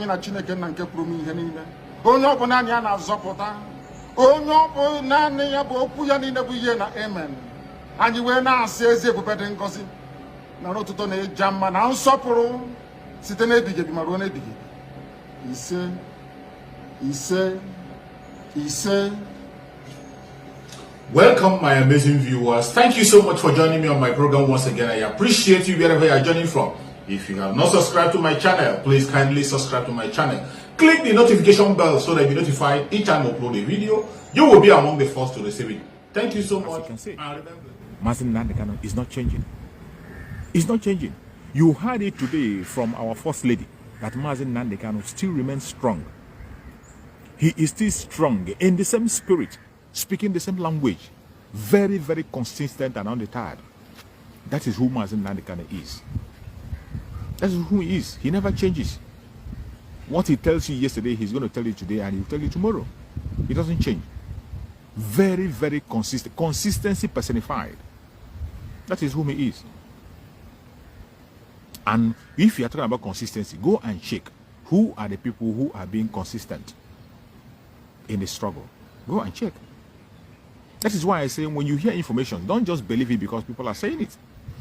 anyị na Chineke na nke pụrụ ihe niile. Onye ọ bụ naanị ya na-azọpụta. Onye ọ bụ naanị ya bụ okwu ya niile bụ ihe na amen. Anyị wee na-asị ezi ebube dị ngọzi na n'ụtụtụ na ịja mma na nsọpụrụ site n'ebighị ebi ma ruo n'ebighị ebi. Ise, ise, ise. Welcome, my amazing viewers. Thank you so much for joining me on my program once again. I appreciate you wherever you are joining from. If you have not subscribed to my channel, please kindly subscribe to my channel. Click the notification bell so that you'll be notified each time I upload a video. You will be among the first to receive it. Thank you so much. You can see, Mazi Nnamdi Kanu is not changing. It's not changing. You heard it today from our First Lady that Mazi Nnamdi Kanu still remains strong. He is still strong in the same spirit, speaking the same language, very, very consistent and undeterred. That is who Mazi Nnamdi Kanu is. That is who he is. He never changes. What he tells you yesterday, he's going to tell you today, and he'll tell you tomorrow. He doesn't change. Very, very consistent. Consistency personified. That is whom he is. And if you are talking about consistency, go and check who are the people who are being consistent in the struggle. Go and check. That is why I say when you hear information, don't just believe it because people are saying it.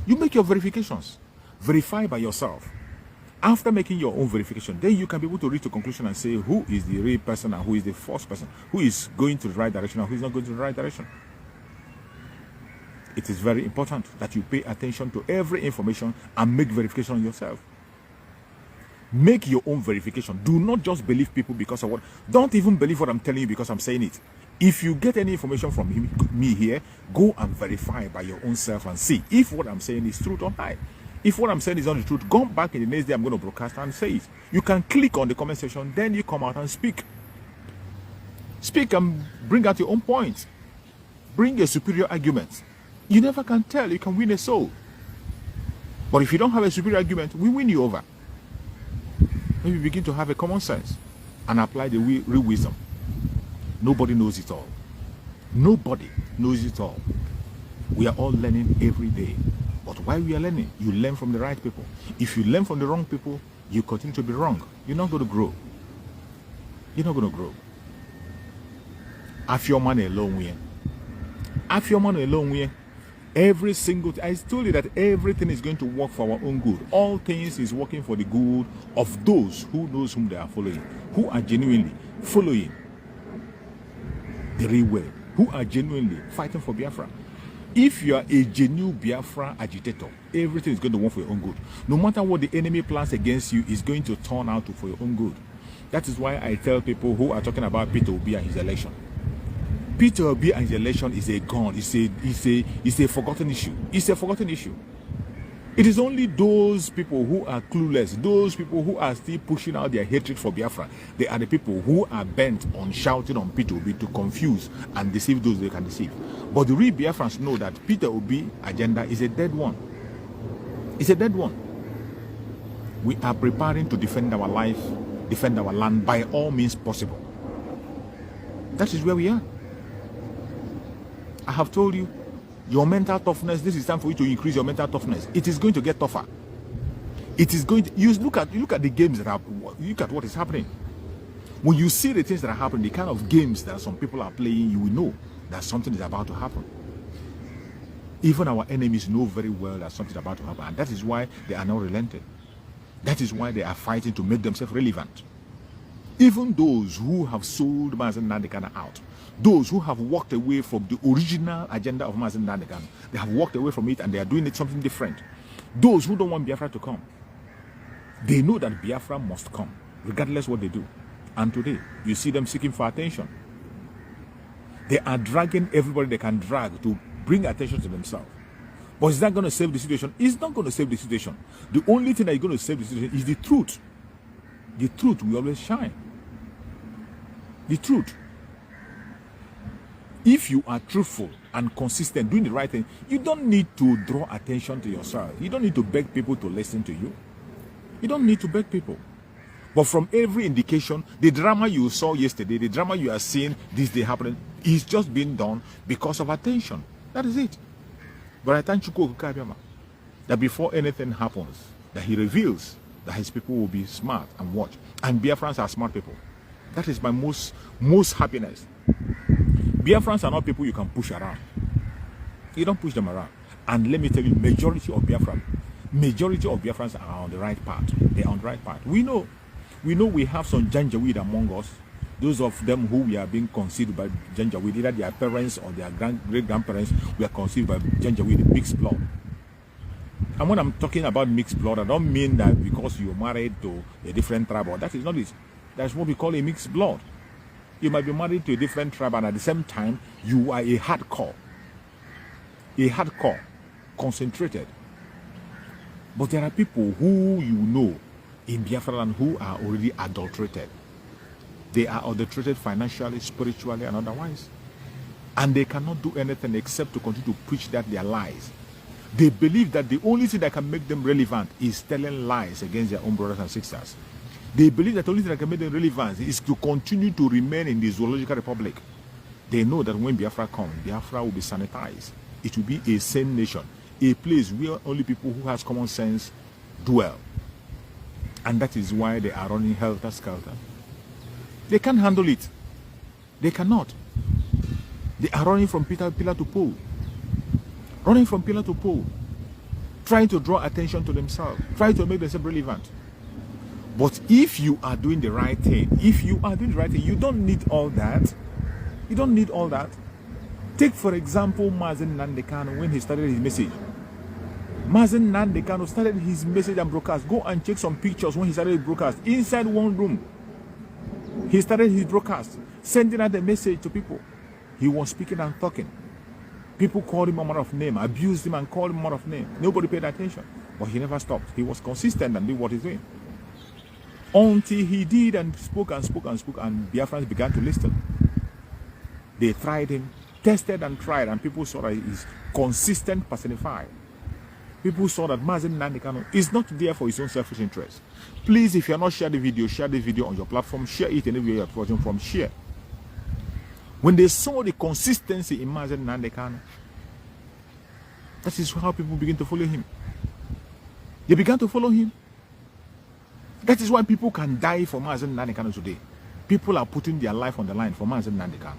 You make your verifications. Verify by yourself. After making your own verification, then you can be able to reach a conclusion and say who is the real person and who is the false person, who is going to the right direction and who is not going to the right direction. It is very important that you pay attention to every information and make verification on yourself. Make your own verification. Do not just believe people because of what. Don't even believe what I'm telling you because I'm saying it. If you get any information from me here, go and verify by your own self and see if what I'm saying is truth or not. If what I'm saying is not the truth, go back in the next day I'm going to broadcast and say it. You can click on the comment section, then you come out and speak. Speak and bring out your own points. Bring a superior argument. You never can tell. You can win a soul. But if you don't have a superior argument, we win you over. Maybe begin to have a common sense and apply the real wisdom. Nobody knows it all. Nobody knows it all. We are all learning every day. But while we are learning, you learn from the right people. If you learn from the wrong people, you continue to be wrong. You're not going to grow. You're not going to grow. Have your money alone with you. Have your money alone with you. Every single I told you that everything is going to work for our own good. All things is working for the good of those who knows whom they are following, who are genuinely following the real way, who are genuinely fighting for Biafra. If you are a genuine Biafra agitator, everything is going to work for your own good. No matter what the enemy plans against you, is going to turn out for your own good. That is why I tell people who are talking about Peter Obi and his election. Peter Obi and his election is a gone. It's a forgotten issue. It's a forgotten issue. It is only those people who are clueless, those people who are still pushing out their hatred for Biafra. They are the people who are bent on shouting on Peter Obi to confuse and deceive those they can deceive. But the real Biafrans know that Peter Obi agenda is a dead one. It's a dead one. We are preparing to defend our life, defend our land by all means possible. That is where we are. I have told you, your mental toughness, this is time for you to increase your mental toughness. It is going to get tougher. It is going to, you look at the games that are, look at what is happening. When you see the things that are happening, the kind of games that some people are playing, you will know that something is about to happen. Even our enemies know very well that something is about to happen, and that is why they are not relenting. That is why they are fighting to make themselves relevant. Even those who have sold Mazi Nnamdi Kanu out, those who have walked away from the original agenda of Mazi Nnamdi Kanu, they have walked away from it and they are doing it something different. Those who don't want Biafra to come, they know that Biafra must come, regardless what they do. And today, you see them seeking for attention. They are dragging everybody they can drag to bring attention to themselves. But is that going to save the situation? It's not going to save the situation. The only thing that is going to save the situation is the truth. The truth will always shine. The truth. If you are truthful and consistent, doing the right thing, you don't need to draw attention to yourself. You don't need to beg people to listen to you. You don't need to beg people. But from every indication, the drama you saw yesterday, the drama you are seeing this day happening, is just being done because of attention. That is it. But I thank you that before anything happens, that he reveals that his people will be smart and watch. And Biafrans are smart people. That is my most happiness. Biafrans are not people you can push around. You don't push them around. And let me tell you, majority of Biafrans are on the right path. They are on the right path. We know we have some Janjaweed among us. Those of them who we are being conceived by Janjaweed, either their parents or their great-grandparents, we are conceived by Janjaweed, mixed blood. And when I'm talking about mixed blood, I don't mean that because you're married to a different tribe, or that is not it. That's what we call a mixed blood. You might be married to a different tribe, and at the same time, you are a hardcore, concentrated. But there are people who you know in Biafra land who are already adulterated. They are adulterated financially, spiritually, and otherwise. And they cannot do anything except to continue to preach that they are lies. They believe that the only thing that can make them relevant is telling lies against their own brothers and sisters. They believe that the only thing that can make them relevant is to continue to remain in the zoological republic. They know that when Biafra comes, Biafra will be sanitized. It will be a sane nation, a place where only people who has common sense dwell. And that is why they are running helter-skelter. They can't handle it. They cannot. They are running from pillar to pole. Running from pillar to pole. Trying to draw attention to themselves. Trying to make themselves relevant. But if you are doing the right thing, you don't need all that. You don't need all that. Take, for example, Mazen Nandekano when he started his message. Mazen Nandekano started his message and broadcast. Go and check some pictures when he started his broadcast. Inside one room. He started his broadcast, sending out the message to people. He was speaking and talking. People called him a man of name, abused him and called him a man of name. Nobody paid attention. But he never stopped. He was consistent and did what he's doing. Until he did and spoke, and Biafrans began to listen. They tried him, tested and tried, and people saw that he's consistent, personified. People saw that Mazen Nandekano is not there for his own selfish interest. Please, if you are not sharing the video on your platform, share it anywhere you are watching from, share. When they saw the consistency in Mazen Nandekano, that is how people begin to follow him. They began to follow him. That is why people can die for Mazen Nandekano today. People are putting their life on the line for Mazen Nandekano.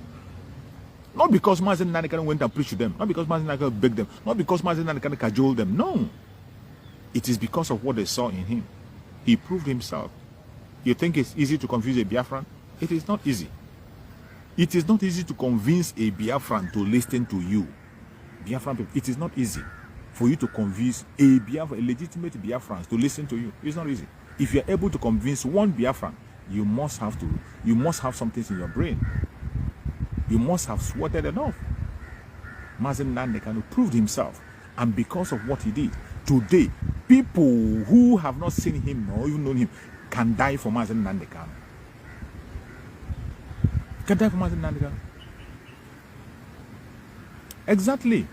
Not because Mazen Nandekano went and preached to them. Not because Mazen Nandekano begged them. Not because Mazen Nandekano cajoled them. No. It is because of what they saw in him. He proved himself. You think it's easy to confuse a Biafran? It is not easy. It is not easy to convince a Biafran to listen to you. Biafran people, it is not easy for you to convince a legitimate Biafran to listen to you. It's not easy. If you are able to convince one Biafran, you must have something in your brain. You must have sweated enough. Mazen Nandekano proved himself, and because of what he did, today, people who have not seen him or even known him can die for Mazen Nandekano. Can die for Mazen Nandekano. Exactly.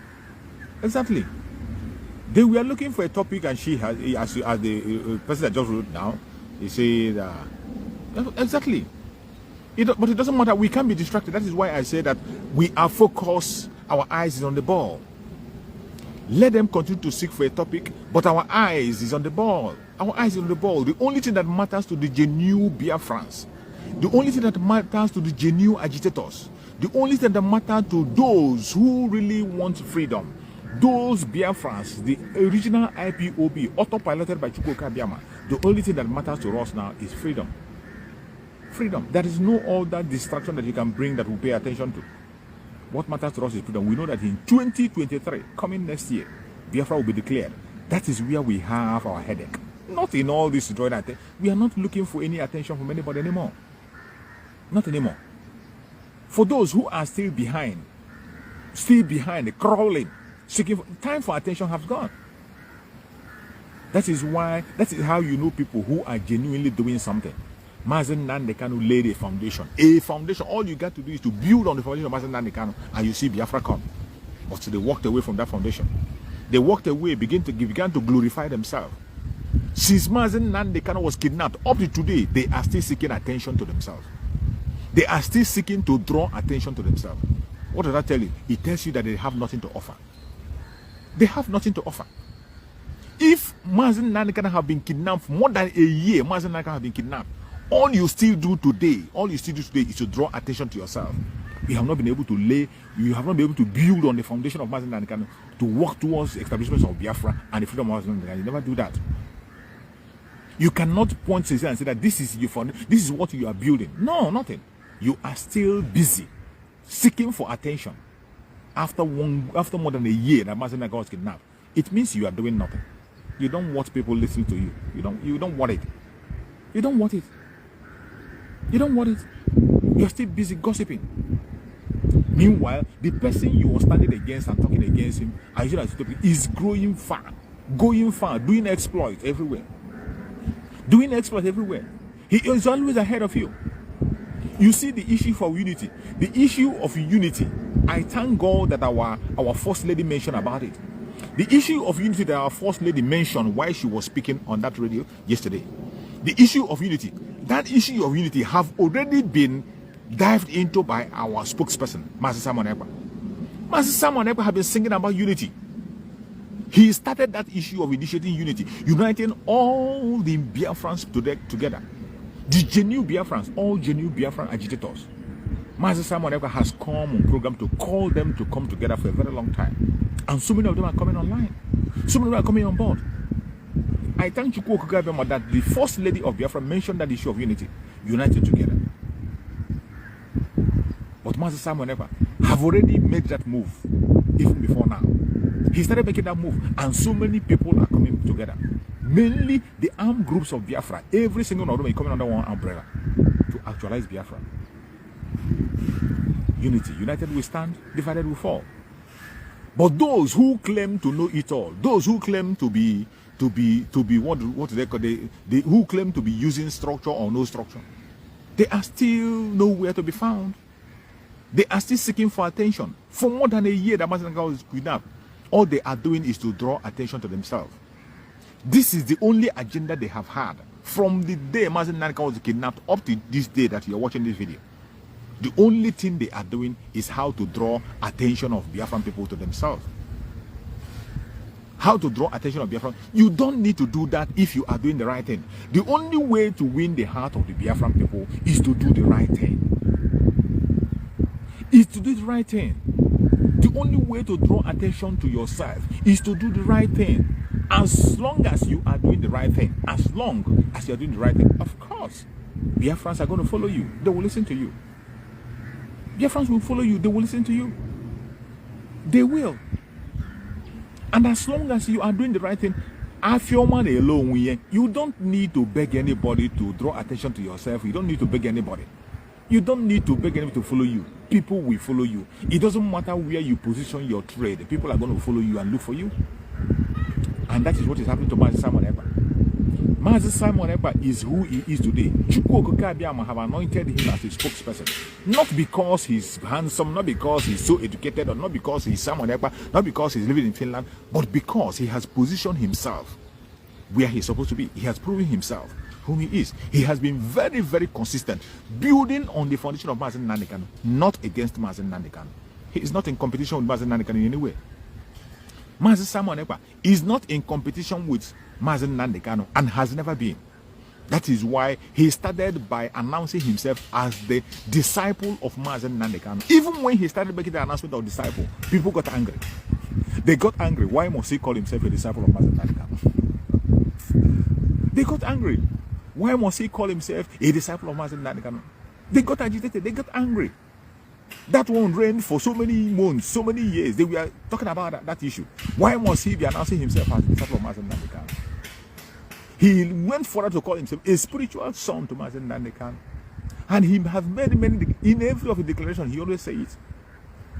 They were looking for a topic, and she has, as the person that just wrote down, he said, exactly. But it doesn't matter. We can't be distracted. That is why I say that we are focused. Our eyes is on the ball. Let them continue to seek for a topic, but our eyes is on the ball. Our eyes is on the ball. The only thing that matters to the genuine Biafrans, the only thing that matters to the genuine agitators, the only thing that matters to those who really want freedom, those Biafrans, the original IPOB, autopiloted by Chukwuka Biama, the only thing that matters to us now is freedom. Freedom. There is no other distraction that you can bring that will pay attention to. What matters to us is freedom. We know that in 2023, coming next year, Biafra will be declared. That is where we have our headache. Not in all this drawing attention. We are not looking for any attention from anybody anymore. Not anymore. For those who are still behind, crawling, seeking for, time for attention has gone. That is how you know people who are genuinely doing something. Mazen Nandekano laid a foundation. All you got to do is to build on the foundation of Mazen Nandekano, and you see Biafra come. But they walked away from that foundation. They walked away, began to glorify themselves. Since Mazen Nandekano was kidnapped, up to today, they are still seeking attention to themselves. They are still seeking to draw attention to themselves. What does that tell you? It tells you that they have nothing to offer. They have nothing to offer. If Mazen Nandekano have been kidnapped for more than a year, Mazen Nandekano have been kidnapped, All you still do today is to draw attention to yourself. You have not been able to build on the foundation of Mazi Nnamdi Kanu to work towards the establishment of Biafra and the freedom of Mazi Nnamdi Kanu. You never do that. You cannot point to and say that this is this is what you are building. No, nothing. You are still busy seeking for attention after more than a year that Mazi Nnamdi Kanu was kidnapped. It means you are doing nothing. You don't want people listening to you. You don't want it. You don't want it. You don't want it. You're still busy gossiping. Meanwhile, the person you are standing against and talking against him is going far, doing exploits everywhere. He is always ahead of you. You see the issue for unity. The issue of unity, I thank God that our First Lady mentioned about it. The issue of unity that our First Lady mentioned while she was speaking on that radio yesterday. The issue of unity. That issue of unity have already been dived into by our spokesperson, Mazi Simon Ekpa. Mazi Simon Ekpa have been singing about unity. He started that issue of initiating unity, uniting all the Biafrans together. The genuine Biafrans, all genuine Biafran agitators. Mazi Simon Ekpa has come on program to call them to come together for a very long time. And so many of them are coming online. So many of them are coming on board. I thank Chukwu Okugabema that the First Lady of Biafra mentioned that issue of unity, united together. But Mazi Simon Ekpa have already made that move even before now. He started making that move, and so many people are coming together. Mainly the armed groups of Biafra. Every single one of them is coming under one umbrella to actualize Biafra. Unity. United we stand, divided we fall. But those who claim to know it all, those who claim to be what do they call who claim to be using structure or no structure, they are still nowhere to be found. They are still seeking for attention. For more than a year that Mazi Nnamdi Kanu is kidnapped, all they are doing is to draw attention to themselves. This is the only agenda they have had from the day Mazi Nnamdi Kanu was kidnapped up to this day that you are watching this video. The only thing they are doing is how to draw attention of Biafran people to themselves. How to draw attention of Biafran. You don't need to do that if you are doing the right thing. The only way to win the heart of the Biafran people is to do the right thing. Is to do the right thing. The only way to draw attention to yourself is to do the right thing. As long as you are doing the right thing, as long as you are doing the right thing, of course, Biafrans are going to follow you. They will listen to you. Biafrans will follow you. They will listen to you. They will. And as long as you are doing the right thing, you don't need to beg anybody to draw attention to yourself. You don't need to beg anybody. You don't need to beg anybody to follow you. People will follow you. It doesn't matter where you position your trade. People are going to follow you and look for you. And that is what is happening to Mazi Simon Ekpa. Mazi Simon Ekpa is who he is today. Chukwu Okugabema have anointed him as a spokesperson. Not because he's handsome, not because he's so educated, or not because he's Simon Ekpa, not because he's living in Finland, but because he has positioned himself where he's supposed to be. He has proven himself whom he is. He has been very, very consistent, building on the foundation of Mazi Nnamdi Kanu, not against Mazi Nnamdi Kanu. He is not in competition with Mazi Nnamdi Kanu in any way. Mazi Simon Ekpa is not in competition with Mazi Nnamdi Kanu and has never been. That is why he started by announcing himself as the disciple of Mazi Nnamdi Kanu. Even when he started making the announcement of disciple, people got angry. They got angry. Why must he call himself a disciple of Mazi Nnamdi Kanu? They got angry. Why must he call himself a disciple of Mazi Nnamdi Kanu? They got agitated. They got angry. That one reigned for so many months, so many years. They were talking about that issue. Why must he be announcing himself as a disciple of Mazi Nnamdi Kanu? He went further to call himself a spiritual son to Mazi Nnamdi Kanu. And he has made many, in every of his declarations, he always says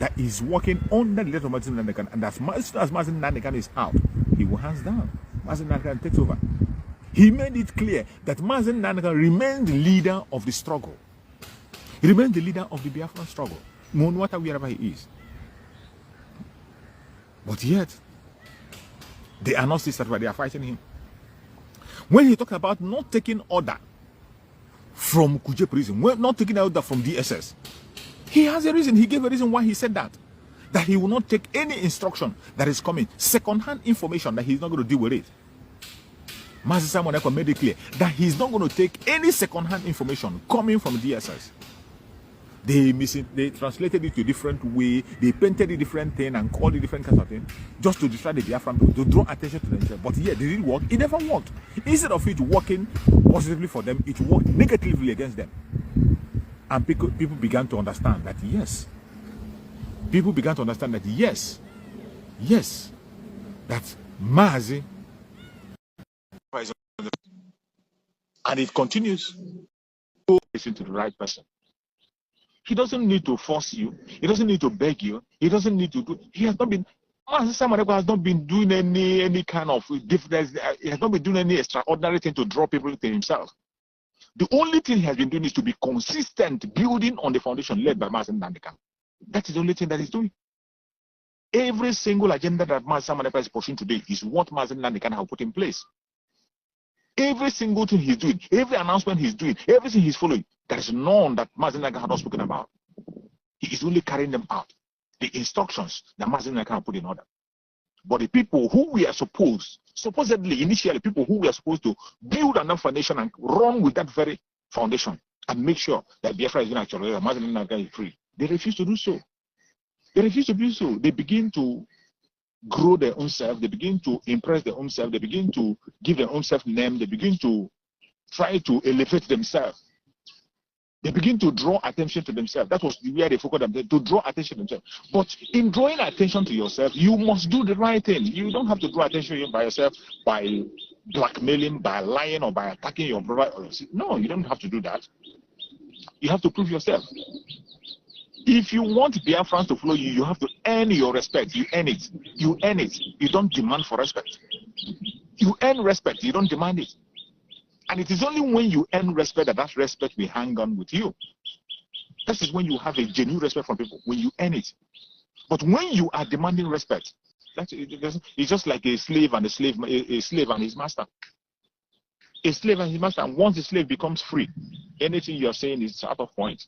that he's working under the letter of Mazi Nnamdi Kanu. And as soon as Mazi Nnamdi Kanu is out, he will hands down. Mazi Nnamdi Kanu takes over. He made it clear that Mazi Nnamdi Kanu remained the leader of the struggle. He remains the leader of the Biafran struggle, no matter wherever he is. But yet, they are not satisfied. They are fighting him. When he talked about not taking order from Kuje prison, not taking order from DSS, he has a reason. He gave a reason why he said that. That he will not take any instruction that is coming, second-hand information that he's not going to deal with it. Mazi Simon Ekpa made it clear that he's not going to take any second-hand information coming from DSS. They translated it to a different way. They painted a different thing and called it different kinds of thing just to distract the Biafran people, to draw attention to themselves. But yeah, did it work? It never worked. Instead of it working positively for them, it worked negatively against them. And people began to understand that yes. People began to understand that yes, that Mazi, and it continues to listen to the right person. He doesn't need to force you. He doesn't need to beg you. He doesn't need to do. He has not been. Mazi Simon Ekpa has not been doing any kind of difference. He has not been doing any extraordinary thing to draw people to himself. The only thing he has been doing is to be consistent, building on the foundation led by Mazi Nandeka. That is the only thing that he's doing. Every single agenda that Mazi Simon Ekpa is pushing today is what Mazi Nandeka has put in place. Every single thing he's doing, every announcement he's doing, everything he's following, there is none that Mazi Nandeka has not spoken about. He is only carrying them out. The instructions that Mazi Nandeka has put in order. But the people who we are supposedly, initially, people who we are supposed to build another foundation and run with that very foundation and make sure that Biafra is going to actually, that Mazi Nandeka is free, they refuse to do so. They refuse to do so. They begin to grow their own self. They begin to impress their own self. They begin to give their own self name. They begin to try to elevate themselves. They begin to draw attention to themselves. That was where they focused on, to draw attention to themselves. But in drawing attention to yourself, you must do the right thing. You don't have to draw attention by yourself by blackmailing, by lying, or by attacking your brother. No, you don't have to do that. You have to prove yourself. If you want Biafrans to follow you, you have to earn your respect. You earn it. You earn it. You don't demand for respect. You earn respect. You don't demand it. And it is only when you earn respect that that respect will hang on with you. That is when you have a genuine respect from people, when you earn it. But when you are demanding respect, it's just like a slave and a slave and his master. A slave and his master. And once the slave becomes free, anything you are saying is out of point.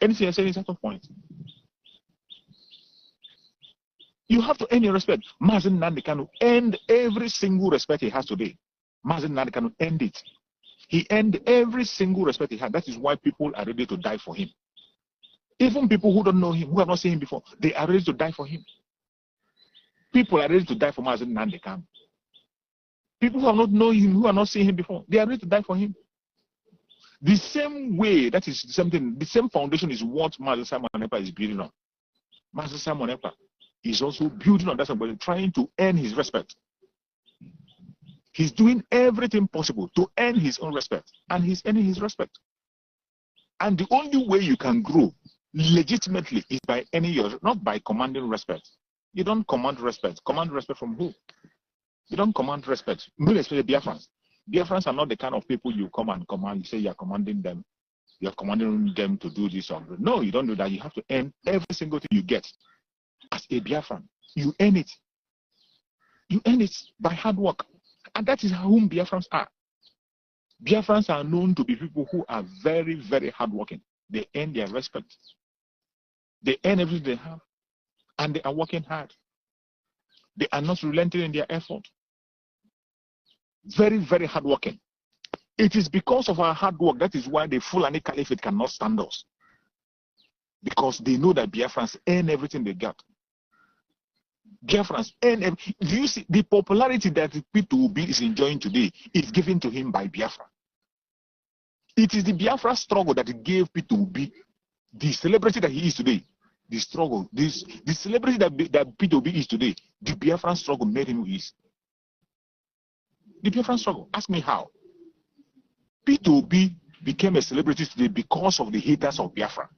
Anything you're saying is out of point. You have to earn your respect. Mazi Nandeka earned every single respect he has today. Mazi Nandeka earned it. He earned every single respect he had. That is why people are ready to die for him. Even people who don't know him, who have not seen him before, they are ready to die for him. People are ready to die for Mazi Nandeka. People who have not known him, who have not seen him before, they are ready to die for him. The same way, that is something, the same foundation is what Mazi Simon Ekpa is building on. Mazi Simon Ekpa is also building on that, but trying to earn his respect. He's doing everything possible to earn his own respect, and he's earning his respect. And the only way you can grow legitimately is by earning your, not by commanding respect. You don't command respect. Command respect from who? You don't command respect. Especially Biafrans. Biafrans are not the kind of people you come and command. You say you're commanding them. You're commanding them to do this or that. No, you don't do that. You have to earn every single thing you get. As a Biafran, you earn it. You earn it by hard work. And that is whom Biafrans are. Biafrans are known to be people who are very, very hardworking. They earn their respect. They earn everything they have. And they are working hard. They are not relenting in their effort. Very, very hardworking. It is because of our hard work that is why the Fulani Caliphate cannot stand us. Because they know that Biafrans earn everything they got. Biafrans earn everything. Do you see the popularity that P2B is enjoying today is given to him by Biafra? It is the Biafra struggle that gave P2B the celebrity that he is today. The struggle, the celebrity that P2B is today, the Biafran struggle made him who he is. The Biafran struggle. Ask me how. P2B became a celebrity today because of the haters of Biafra.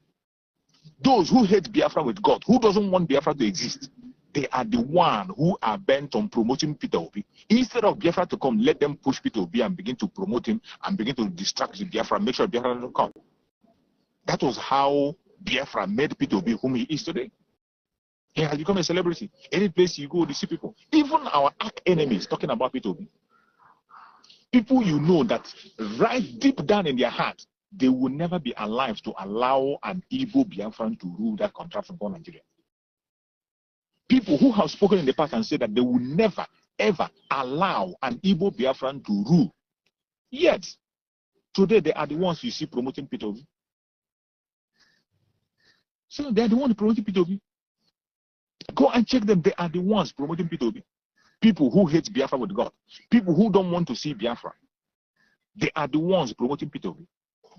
Those who hate Biafra with God, who doesn't want Biafra to exist, they are the one who are bent on promoting P2B. Instead of Biafra to come, let them push P2B and begin to promote him and begin to distract the Biafra, make sure Biafra doesn't come. That was how Biafra made P2B whom he is today. He has become a celebrity. Any place you go, you see people. Even our arch enemies talking about P2B. People you know that right deep down in their heart, they will never be alive to allow an evil Biafran to rule that contraption for Nigeria. People who have spoken in the past and said that they will never, ever allow an Igbo Biafran to rule. Yet, today they are the ones you see promoting P2B. So they are the ones promoting P2B. Go and check them. They are the ones promoting P2B. People who hate Biafra with God. People who don't want to see Biafra. They are the ones promoting P2B.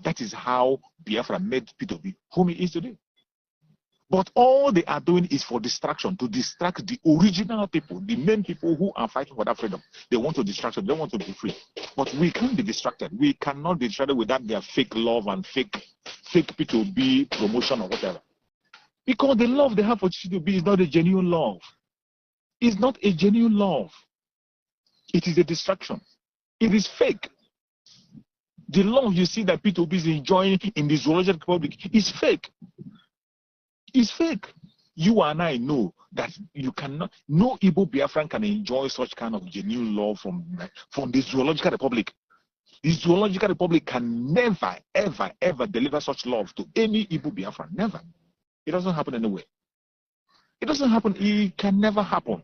That is how Biafra made P2B whom he is today. But all they are doing is for distraction, to distract the original people, the main people who are fighting for that freedom. They want to distract them. They want to be free. But we can't be distracted. We cannot be distracted without their fake love and fake P2B promotion or whatever. Because the love they have for P2B is not a genuine love. It's not a genuine love. It is a distraction. It is fake. The love you see that P2B is enjoying in the Zoological Republic is fake. It's fake. You and I know that you cannot, no Igbo Biafran can enjoy such kind of genuine love from the Zoological Republic. The Zoological Republic can never, ever, ever deliver such love to any Igbo Biafran. Never. It doesn't happen anywhere. It doesn't happen. It can never happen.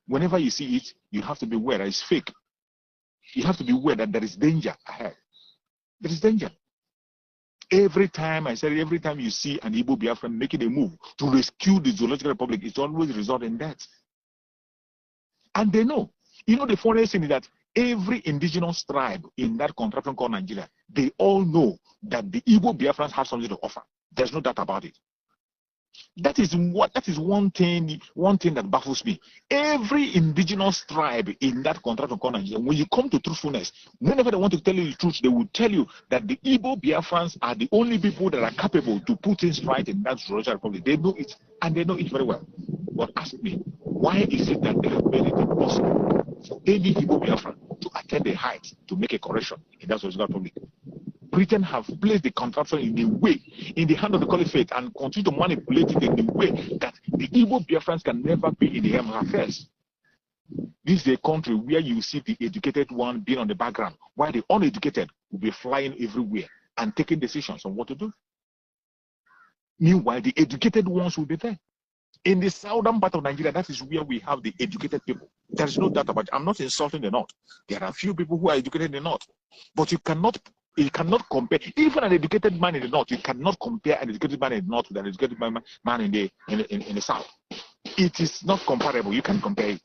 Whenever you see it, you have to be aware that it's fake. You have to be aware that there is danger ahead. There is danger. Every time you see an Igbo Biafran making a move to rescue the Zoological Republic, it's always result in death. And they know. You know, the funniest thing is that every indigenous tribe in that contraption called Nigeria, they all know that the Igbo Biafrans have something to offer. There's no doubt about it. That is one thing that baffles me. Every indigenous tribe in that contraption called Nigeria, when you come to truthfulness, whenever they want to tell you the truth, they will tell you that the Igbo Biafrans are the only people that are capable to put things right in that Zoological Republic. They know it, and they know it very well. But ask me, why is it that they have made it impossible for any Igbo Biafran to attain the height to make a correction in that Zoological Republic? Britain have placed the contraption in a way, in the hand of the caliphate, and continue to manipulate it in a way that the Igbo Biafrans can never be in the Home Affairs. This is a country where you see the educated one being on the background, while the uneducated will be flying everywhere and taking decisions on what to do. Meanwhile, the educated ones will be there. In the southern part of Nigeria, that is where we have the educated people. There is no doubt about it. I'm not insulting the North. There are a few people who are educated in the North, but you cannot compare. Even an educated man in the North, you cannot compare an educated man in the North with an educated man in the South. It is not comparable. You can compare it.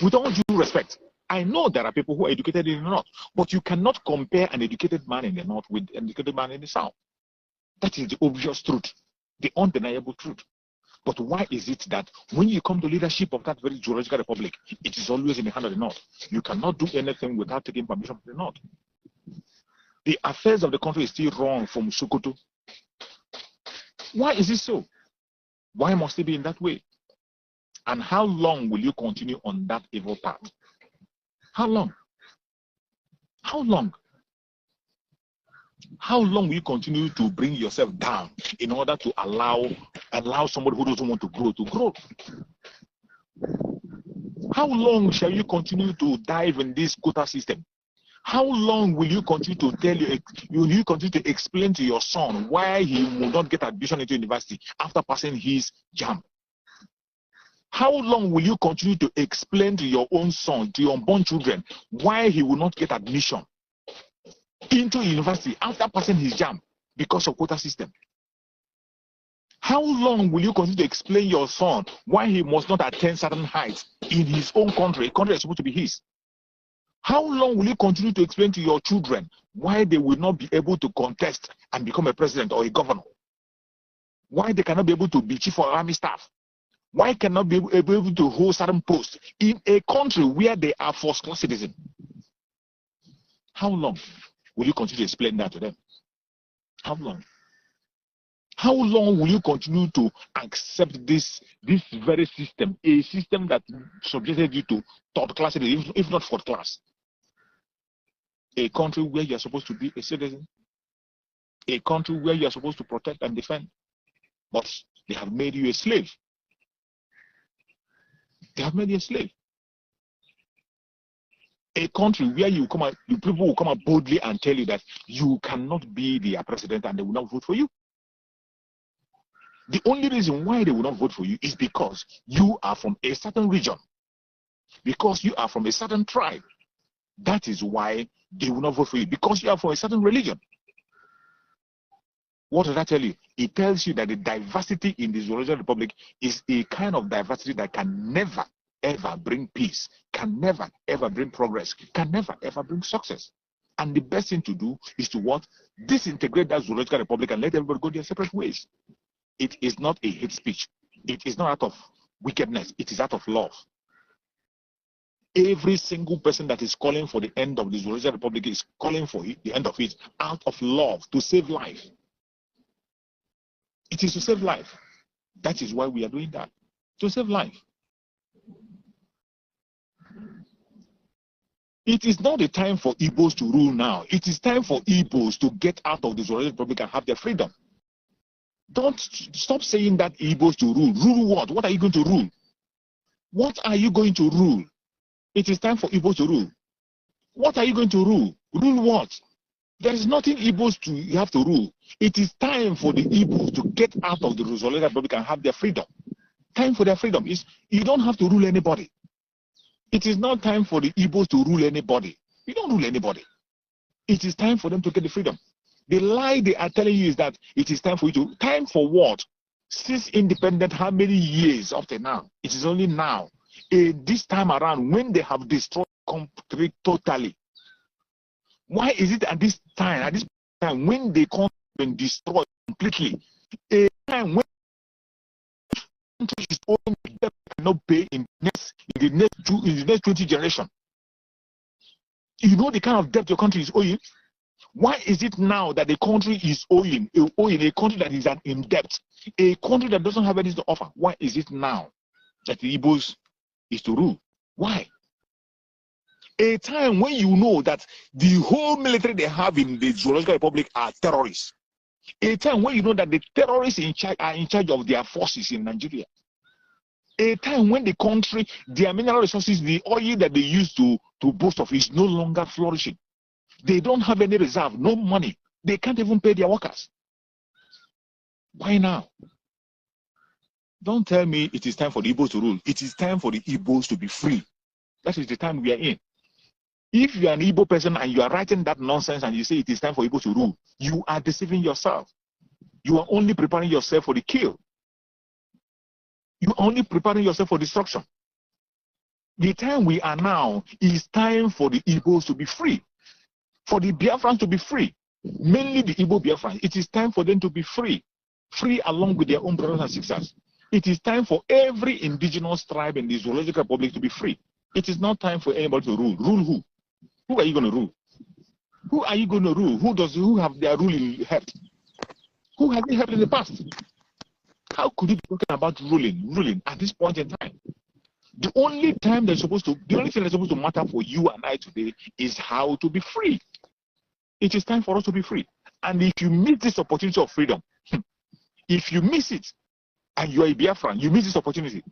With all due respect, I know there are people who are educated in the North, but you cannot compare an educated man in the North with an educated man in the South. That is the obvious truth, the undeniable truth. But why is it that when you come to leadership of that very Zoological Republic, it is always in the hand of the North? You cannot do anything without taking permission from the North. The affairs of the country is still wrong from Sokoto. Why is it so? Why must it be in that way? And how long will you continue on that evil path? How long? How long? How long will you continue to bring yourself down in order to allow somebody who doesn't want to grow to grow? How long shall you continue to dive in this quota system? How long will you continue to explain to your son why he will not get admission into university after passing his JAMB? How long will you continue to explain to your own son, to your unborn children, why he will not get admission into university after passing his JAMB because of quota system? How long will you continue to explain your son why he must not attain certain heights in his own country, a country that's supposed to be his? How long will you continue to explain to your children why they will not be able to contest and become a president or a governor? Why they cannot be able to be chief of army staff? Why cannot be able to hold certain posts in a country where they are first-class citizens? How long will you continue to explain that to them? How long? How long will you continue to accept this very system, a system that subjected you to third class, if not fourth class? A country where you are supposed to be a citizen, a country where you are supposed to protect and defend, but they have made you a slave. They have made you a slave. A country where people will come out boldly and tell you that you cannot be their president and they will not vote for you. The only reason why they will not vote for you is because you are from a certain region. because you are from a certain tribe. That is why they will not vote for you, because you are from a certain religion. What does that tell you? It tells you that the diversity in the Zoological Republic is a kind of diversity that can never, ever bring peace, can never, ever bring progress, can never, ever bring success. And the best thing to do is to what? Disintegrate that Zoological Republic and let everybody go their separate ways. It is not a hate speech. It is not out of wickedness. It is out of love. Every single person that is calling for the end of the Zoological Republic is calling for the end of it out of love, to save life. It is to save life. That is why we are doing that. To save life. It is not the time for Igbos to rule now. It is time for Igbos to get out of the Zoological Republic and have their freedom. Don't stop saying that Igbos to rule. Rule what? What are you going to rule? What are you going to rule? It is time for Igbos to rule. What are you going to rule? Rule what? There is nothing Igbos to have to rule. It is time for the Igbos to get out of the Zoological Republic and have their freedom. Time for their freedom is you don't have to rule anybody. It is not time for the Igbos to rule anybody. You don't rule anybody. It is time for them to get the freedom. The lie they are telling you is that it is time for you to. Time for what? Since independent, how many years up to now? It is only now. This time around, when they have destroyed the country totally. Why is it at this time when they come and destroy completely? A time when the country is owing debt cannot pay in the next 20 generations. You know the kind of debt your country is owing? Why is it now that the country is owing a country that is in debt, a country that doesn't have anything to offer? Why is it now that the Igbos is to rule? Why? A time when you know that the whole military they have in the Zoological Republic are terrorists. A time when you know that the terrorists are in charge of their forces in Nigeria. A time when the country, their mineral resources, the oil that they used to boast of is no longer flourishing. They don't have any reserve, no money. They can't even pay their workers. Why now? Don't tell me it is time for the Igbos to rule. It is time for the Igbos to be free. That is the time we are in. If you are an Igbo person and you are writing that nonsense and you say it is time for Igbo to rule, you are deceiving yourself. You are only preparing yourself for the kill. You are only preparing yourself for destruction. The time we are now is time for the Igbos to be free. For the Biafrans to be free. Mainly the Igbo Biafrans. It is time for them to be free. Free along with their own brothers and sisters. It is time for every indigenous tribe in the Zoological Republic to be free. It is not time for anybody to rule. Rule who? Who are you going to rule? Who are you going to rule? Who have their ruling helped? Who has it helped in the past? How could you be talking about ruling at this point in time? The only thing that's supposed to matter for you and I today is how to be free. It is time for us to be free. And if you miss this opportunity of freedom, if you miss it, and you are a Biafran, you miss this opportunity,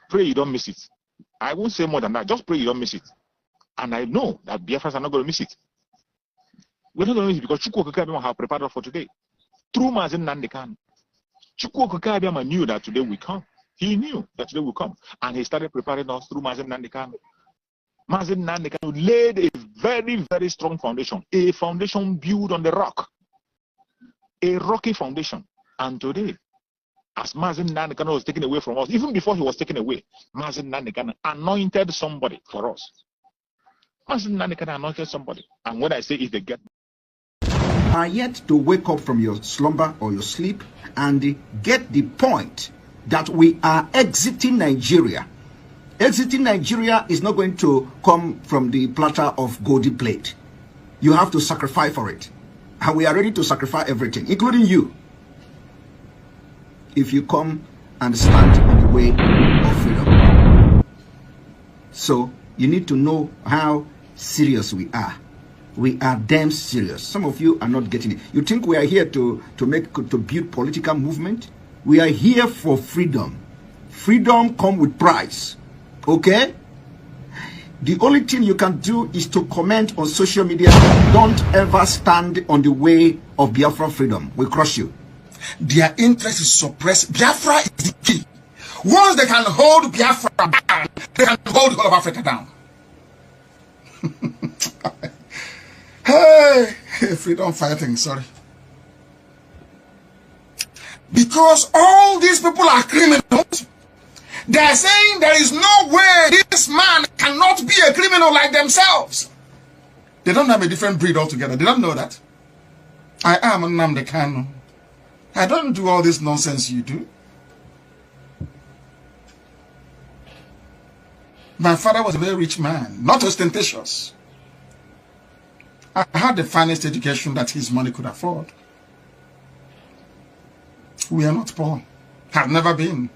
pray you don't miss it. I won't say more than that. Just pray you don't miss it. And I know that Biafrans are not going to miss it. We're not going to miss it because Chukwu Okike Abiyama have prepared us for today. Through Mazen Nnamdi Kanu. Chukwu Okike Abiyama knew that today will come. He knew that today will come. And he started preparing us through Mazen Nnamdi Kanu. Mazen Nnamdi Kanu laid a very, very strong foundation. A foundation built on the rock. A rocky foundation. And today, as Mazen Nnamdi Kanu was taken away from us, even before he was taken away, Mazen Nnamdi Kanu anointed somebody for us. Mazen Nnamdi Kanu anointed somebody. And when I say if they get are yet to wake up from your slumber or your sleep and get the point that we are exiting Nigeria. Exiting Nigeria is not going to come from the platter of goldy plate. You have to sacrifice for it. And we are ready to sacrifice everything, including you. If you come and stand in the way of freedom. So you need to know how serious we are. We are damn serious. Some of you are not getting it. You think we are here to build political movement? We are here for freedom. Freedom comes with price. Okay? The only thing you can do is to comment on social media. Don't ever stand on the way of Biafra freedom. We crush you. Their interest is suppressed. Biafra is the key. Once they can hold Biafra back, They can hold the whole of Africa down. Hey, freedom fighting, sorry. Because all these people are criminals. They're saying there is no way this man cannot be a criminal like themselves. They don't have a different breed altogether. They don't know that. I am Nnamdi Kanu. I don't do all this nonsense you do. My father was a very rich man, not ostentatious. I had the finest education that his money could afford. We are not poor. Have never been.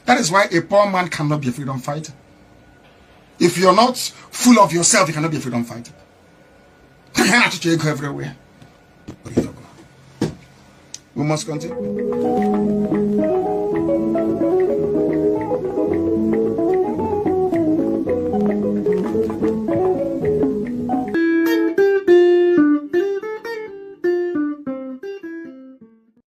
That is why a poor man cannot be a freedom fighter. If you're not full of yourself, you cannot be a freedom fighter. You have to go everywhere. We must continue.